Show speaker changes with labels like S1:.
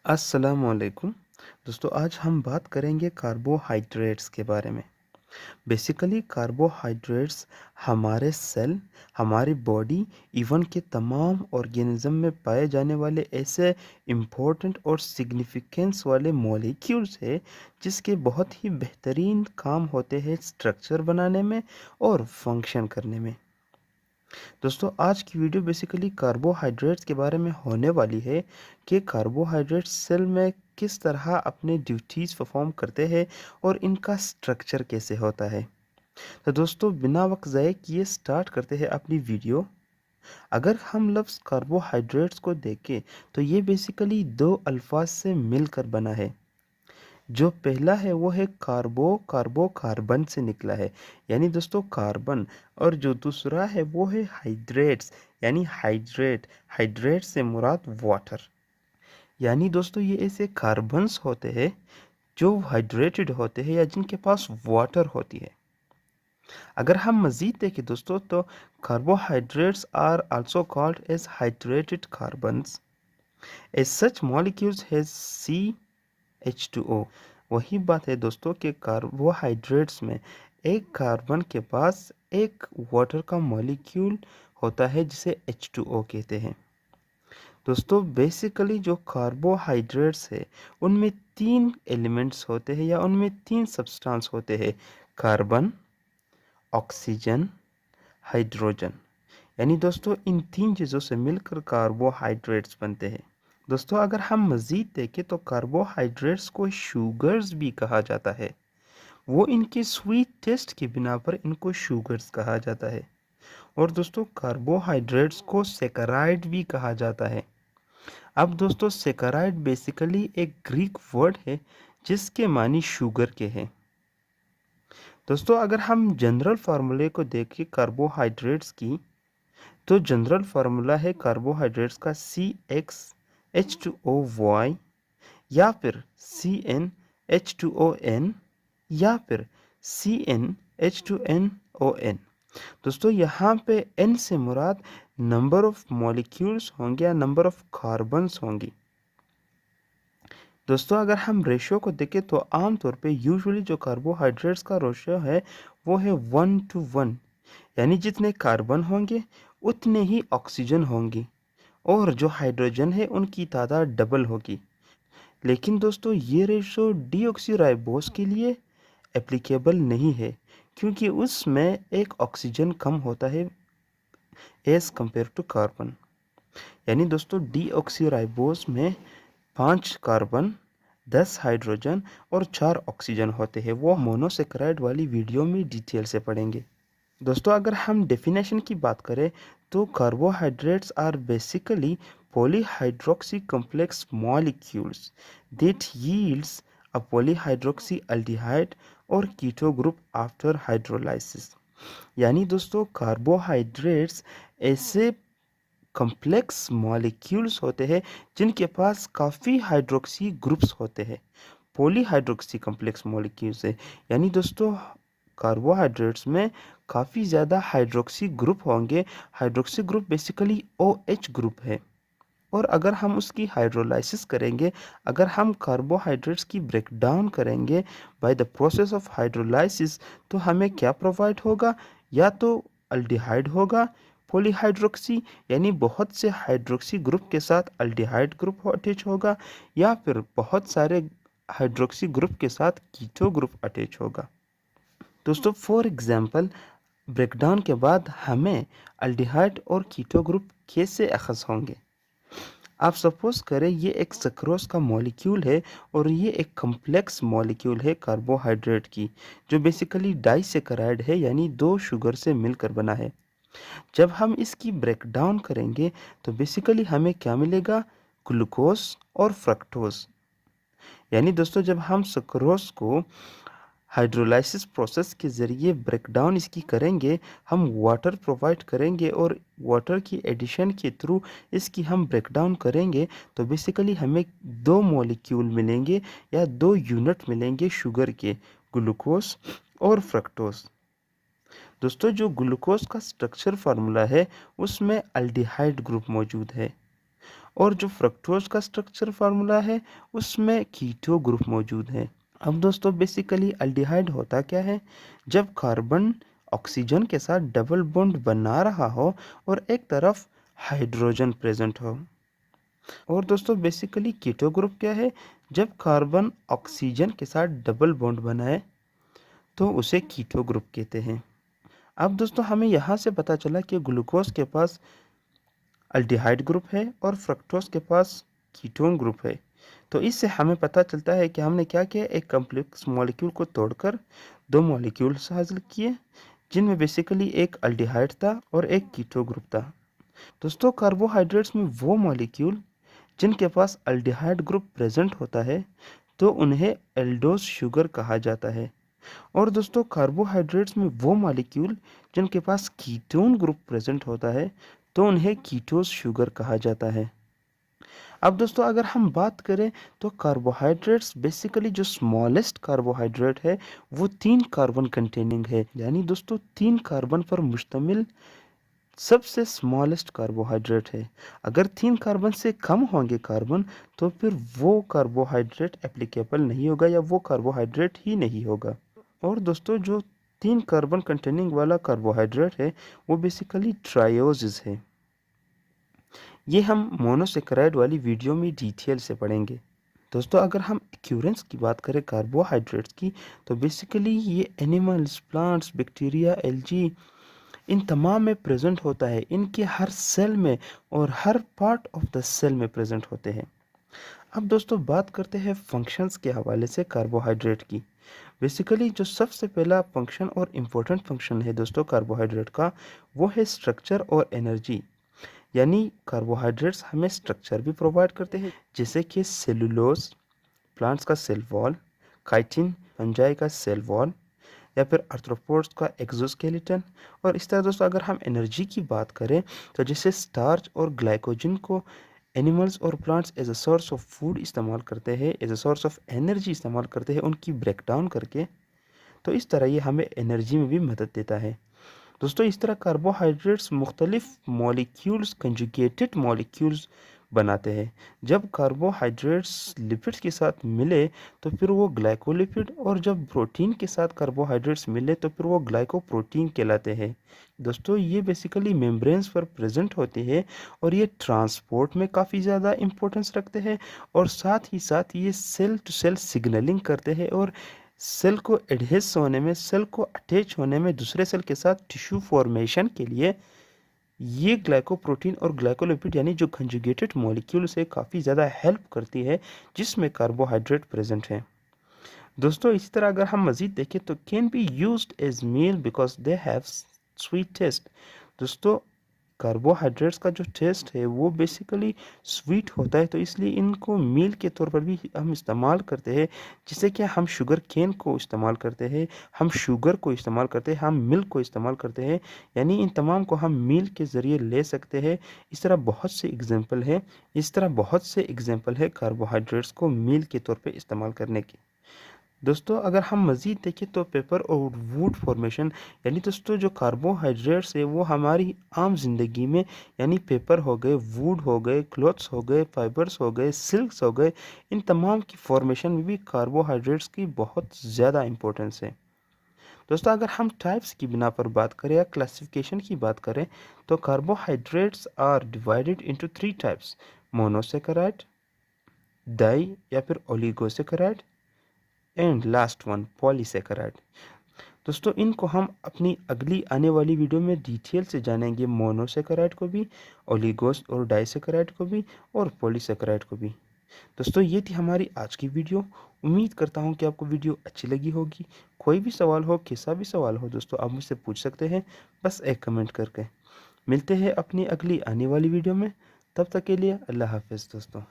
S1: अस्सलामुअलैकुम। दोस्तों आज हम बात करेंगे कार्बोहाइड्रेट्स के बारे में। बेसिकली कार्बोहाइड्रेट्स हमारे सेल, हमारी बॉडी, इवन के तमाम ऑर्गेनिज्म में पाए जाने वाले ऐसे इम्पोर्टेंट और सिग्निफिकेंस वाले मॉलिक्यूल्स है जिसके बहुत ही बेहतरीन काम होते हैं स्ट्रक्चर बनाने में और फंक्शन करने में। दोस्तों आज की वीडियो बेसिकली कार्बोहाइड्रेट्स के बारे में होने वाली है कि कार्बोहाइड्रेट्स सेल में किस तरह अपने ड्यूटीज़ परफॉर्म करते हैं और इनका स्ट्रक्चर कैसे होता है। तो दोस्तों बिना वक्त ज़ाय किए स्टार्ट करते हैं अपनी वीडियो। अगर हम लफ्ज़ कार्बोहाइड्रेट्स को देखें तो ये बेसिकली दो अल्फाज से मिलकर बना है। जो पहला है वो है कार्बो कार्बन से निकला है, यानी दोस्तों कार्बन। और जो दूसरा है वो है हाइड्रेट्स, यानी हाइड्रेट से मुराद वाटर। यानी दोस्तों ये ऐसे कार्बन्स होते हैं जो हाइड्रेटेड होते हैं या जिनके पास वाटर होती है। अगर हम मज़ीद देखें दोस्तों तो carbohydrates are also called as hydrated carbons. As such molecules has CH2O। वही बात है दोस्तों कि कार्बोहाइड्रेट्स में एक कार्बन के पास एक वाटर का मॉलिक्यूल होता है जिसे H2O कहते हैं। दोस्तों बेसिकली जो कार्बोहाइड्रेट्स है उनमें तीन एलिमेंट्स होते हैं या उनमें तीन सब्सटेंस होते हैं: कार्बन, ऑक्सीजन, हाइड्रोजन। यानी दोस्तों इन तीन चीज़ों से मिलकर कार्बोहाइड्रेट्स बनते हैं। दोस्तों अगर हम मज़ीद देखें तो कार्बोहाइड्रेट्स को शुगर्स भी कहा जाता है। वो इनके स्वीट टेस्ट की बिना पर इनको शुगर्स कहा जाता है। और दोस्तों कार्बोहाइड्रेट्स को सेकराइड भी कहा जाता है। अब दोस्तों सेकराइड बेसिकली एक ग्रीक वर्ड है जिसके मानी शुगर के हैं। दोस्तों अगर हम जनरल फार्मूले को देखें कार्बोहाइड्रेट्स की, तो जनरल फार्मूला है कार्बोहाइड्रेट्स का CxH2O या फिर CnH2ON या फिर CnH2nOn। दोस्तों यहाँ पे n से मुराद नंबर ऑफ मॉलिक्यूल्स होंगे या नंबर ऑफ कार्बन्स होंगी। दोस्तों अगर हम रेशियो को देखें तो आम तौर पे यूजुअली जो कार्बोहाइड्रेट्स का रेशियो है वो है 1:1, यानी जितने कार्बन होंगे उतने ही ऑक्सीजन होंगी और जो हाइड्रोजन है उनकी तादाद डबल होगी। लेकिन दोस्तों ये रेशो डीऑक्सीराइबोस के लिए एप्लीकेबल नहीं है क्योंकि उसमें एक ऑक्सीजन कम होता है एज़ कंपेयर टू कार्बन। यानी दोस्तों डीऑक्सीराइबोस में 5 कार्बन, 10 हाइड्रोजन और 4 ऑक्सीजन होते हैं। वो मोनोसेकेराइड वाली वीडियो में डिटेल से पढ़ेंगे। दोस्तों अगर हम डेफिनेशन की बात करें तो carbohydrates are basically polyhydroxy complex molecules that yields a polyhydroxyaldehyde और कीटो ग्रुप आफ्टर हाइड्रोलाइसिस। यानी दोस्तों कार्बोहाइड्रेट्स ऐसे कॉम्प्लेक्स मॉलिक्यूल्स होते हैं जिनके पास काफ़ी हाइड्रोक्सी ग्रुप्स होते हैं। पॉलीहाइड्रोक्सी कॉम्प्लेक्स मॉलिक्यूल्स है, यानी दोस्तों कार्बोहाइड्रेट्स में काफ़ी ज़्यादा हाइड्रोक्सी ग्रुप होंगे। Hydroxy group basically OH group है। और अगर हम उसकी हाइड्रोलाइसिस करेंगे, अगर हम कार्बोहाइड्रेट्स की ब्रेक डाउन करेंगे by the process of hydrolysis, तो हमें क्या प्रोवाइड होगा? या तो अल्डिहाइड होगा, पॉलीहाइड्रोक्सी यानी बहुत से हाइड्रोक्सी ग्रुप के साथ अल्डिहाइड ग्रुप अटैच होगा, या फिर बहुत सारे हाइड्रोक्सी ग्रुप के साथ कीटो ग्रुप अटैच होगा। दोस्तों फॉर एग्जांपल ब्रेकडाउन के बाद हमें अल्डिहाइड और कीटो ग्रुप कैसे अखज़ होंगे? आप सपोज करें ये एक सक्रोज का मॉलिक्यूल है और ये एक कम्प्लेक्स मॉलिक्यूल है कार्बोहाइड्रेट की, जो बेसिकली डाइसेकेराइड है, यानी दो शुगर से मिलकर बना है। जब हम इसकी ब्रेक डाउन करेंगे तो बेसिकली हमें क्या मिलेगा? ग्लूकोज और फ्रक्टोज। यानी दोस्तों जब हम सक्रोज को हाइड्रोलाइसिस प्रोसेस के ज़रिए ब्रेकडाउन इसकी करेंगे, हम वाटर प्रोवाइड करेंगे और वाटर की एडिशन के थ्रू इसकी हम ब्रेकडाउन करेंगे, तो बेसिकली हमें दो मॉलिक्यूल मिलेंगे या दो यूनिट मिलेंगे शुगर के, ग्लूकोज और फ्रक्टोज। दोस्तों जो ग्लूकोज का स्ट्रक्चर फार्मूला है उसमें अल्डिहाइड ग्रुप मौजूद है और जो फ्रक्टोज का स्ट्रक्चर फार्मूला है उसमें कीटो ग्रुप मौजूद है। अब दोस्तों बेसिकली अल्डिहाइड होता क्या है, जब कार्बन ऑक्सीजन के साथ डबल बॉन्ड बना रहा हो और एक तरफ हाइड्रोजन प्रेजेंट हो। और दोस्तों बेसिकली कीटो ग्रुप क्या है, जब कार्बन ऑक्सीजन के साथ डबल बॉन्ड बनाए तो उसे कीटो ग्रुप कहते हैं। अब दोस्तों हमें यहाँ से पता चला कि ग्लूकोज के पास अल्डिहाइड ग्रुप है और फ्रक्टोज के पास कीटोन ग्रुप है। तो इससे हमें पता चलता है कि हमने क्या किया, एक कम्प्लेक्स मॉलिक्यूल को तोड़कर दो मॉलिक्यूल्स हासिल किए, जिनमें बेसिकली एक अल्डिहाइड था और एक कीटो ग्रुप था। दोस्तों कार्बोहाइड्रेट्स में वो मॉलिक्यूल जिनके पास अल्डिहाइड ग्रुप प्रेजेंट होता है तो उन्हें एल्डोज शुगर कहा जाता है। और दोस्तों कार्बोहाइड्रेट्स में वो मॉलिक्यूल जिनके पास कीटोन ग्रुप प्रेजेंट होता है तो उन्हें कीटोज शुगर कहा जाता है। अब दोस्तों अगर हम बात करें तो कार्बोहाइड्रेट्स बेसिकली जो स्मॉलेस्ट कार्बोहाइड्रेट है वो 3 कार्बन कंटेनिंग है, यानी दोस्तों 3 कार्बन पर मुश्तमिल सबसे स्मॉलेस्ट कार्बोहाइड्रेट है। अगर 3 कार्बन से कम होंगे कार्बन तो फिर वो कार्बोहाइड्रेट एप्लीकेबल नहीं होगा या वो कार्बोहाइड्रेट ही नहीं होगा। और दोस्तों जो 3 कार्बन कंटेनिंग वाला कार्बोहाइड्रेट है वो बेसिकली ट्रायोसिस है। ये हम मोनोसेकेराइड वाली वीडियो में डिटेल से पढ़ेंगे। दोस्तों अगर हम एक्यूरेंस की बात करें कार्बोहाइड्रेट्स की तो बेसिकली ये एनिमल्स, प्लांट्स, बैक्टीरिया, एल्गी इन तमाम में प्रेजेंट होता है। इनके हर सेल में और हर पार्ट ऑफ द सेल में प्रेजेंट होते हैं। अब दोस्तों बात करते हैं फंक्शंस के हवाले से कार्बोहाइड्रेट की। बेसिकली जो सबसे पहला फंक्शन और इम्पोर्टेंट फंक्शन है दोस्तों कार्बोहाइड्रेट का वो है स्ट्रक्चर और एनर्जी। यानी कार्बोहाइड्रेट्स हमें स्ट्रक्चर भी प्रोवाइड करते हैं जैसे कि सेलुलोज प्लांट्स का सेल वॉल, काइटिन फंजाई का सेल वॉल या फिर आर्थ्रोपोड्स का एक्सोस्केलेटन। और इस तरह दोस्तों अगर हम एनर्जी की बात करें तो जैसे स्टार्च और ग्लाइकोजन को एनिमल्स और plants as a source of food इस्तेमाल करते हैं, as a source of energy इस्तेमाल करते हैं उनकी ब्रेकडाउन करके, तो इस तरह ये हमें एनर्जी में भी मदद देता है। दोस्तों इस तरह कार्बोहाइड्रेट्स मुख्तलिफ मॉलिक्यूल्स कंजुगेटेड मॉलिक्यूल्स बनाते हैं। जब कार्बोहाइड्रेट्स लिपिड्स के साथ मिले तो फिर वो ग्लाइकोलिपिड, और जब प्रोटीन के साथ कार्बोहाइड्रेट्स मिले तो फिर वो ग्लाइकोप्रोटीन कहलाते हैं। दोस्तों ये बेसिकली मेम्ब्रेन्स पर प्रेजेंट होते हैं और ये ट्रांसपोर्ट में काफ़ी ज़्यादा इंपॉर्टेंस रखते हैं और साथ ही साथ ये सेल टू सेल सिग्नलिंग करते हैं और सेल को एडहेस होने में, सेल को अटैच होने में दूसरे सेल के साथ टिश्यू फॉर्मेशन के लिए ये ग्लाइकोप्रोटीन और ग्लाइकोलिपिड यानी जो कंजुगेटेड मॉलिक्यूल से काफ़ी ज़्यादा हेल्प करती है, जिसमें कार्बोहाइड्रेट प्रेजेंट है। दोस्तों इसी तरह अगर हम मज़ीद देखें तो can be used as meal because they have sweet taste. दोस्तों कार्बोहाइड्रेट्स का जो टेस्ट है वो बेसिकली स्वीट होता है, तो इसलिए इनको मील के तौर पर भी हम इस्तेमाल करते हैं। जैसे कि हम शुगर केन को इस्तेमाल करते हैं, हम शुगर को इस्तेमाल करते हैं, हम मिल्क को इस्तेमाल करते हैं, यानी इन तमाम को हम मील के ज़रिए ले सकते हैं। इस तरह बहुत से एग्जाम्पल है कार्बोहाइड्रेट्स को मील के तौर पर इस्तेमाल करने की। दोस्तों अगर हम मज़ीद देखें तो पेपर और वुड फॉर्मेशन, यानी दोस्तों जो कार्बोहाइड्रेट्स है वो हमारी आम जिंदगी में, यानी पेपर हो गए, वुड हो गए, क्लॉथ्स हो गए, फाइबर्स हो गए, सिल्क्स हो गए, इन तमाम की फॉर्मेशन में भी कार्बोहाइड्रेट्स की बहुत ज़्यादा इंपॉर्टेंस है। दोस्तों अगर हम टाइप्स की बिना पर बात करें या क्लासिफिकेशन की बात करें तो carbohydrates are divided into 3 types: monosaccharide, di या फिर oligosaccharide and last one polysaccharide. दोस्तों इनको हम अपनी अगली आने वाली वीडियो में डिटेल से जानेंगे, मोनोसेकेराइड को भी, ओलिगोस और डाइसेकेराइड को भी और पॉलीसेकेराइड को भी। दोस्तों ये थी हमारी आज की वीडियो। उम्मीद करता हूँ कि आपको वीडियो अच्छी लगी होगी। कोई भी सवाल हो, कैसा भी सवाल हो दोस्तों, आप मुझसे पूछ सकते हैं बस एक कमेंट करके। मिलते हैं अपनी अगली आने वाली वीडियो में, तब तक के लिए अल्लाह हाफिज़ दोस्तों।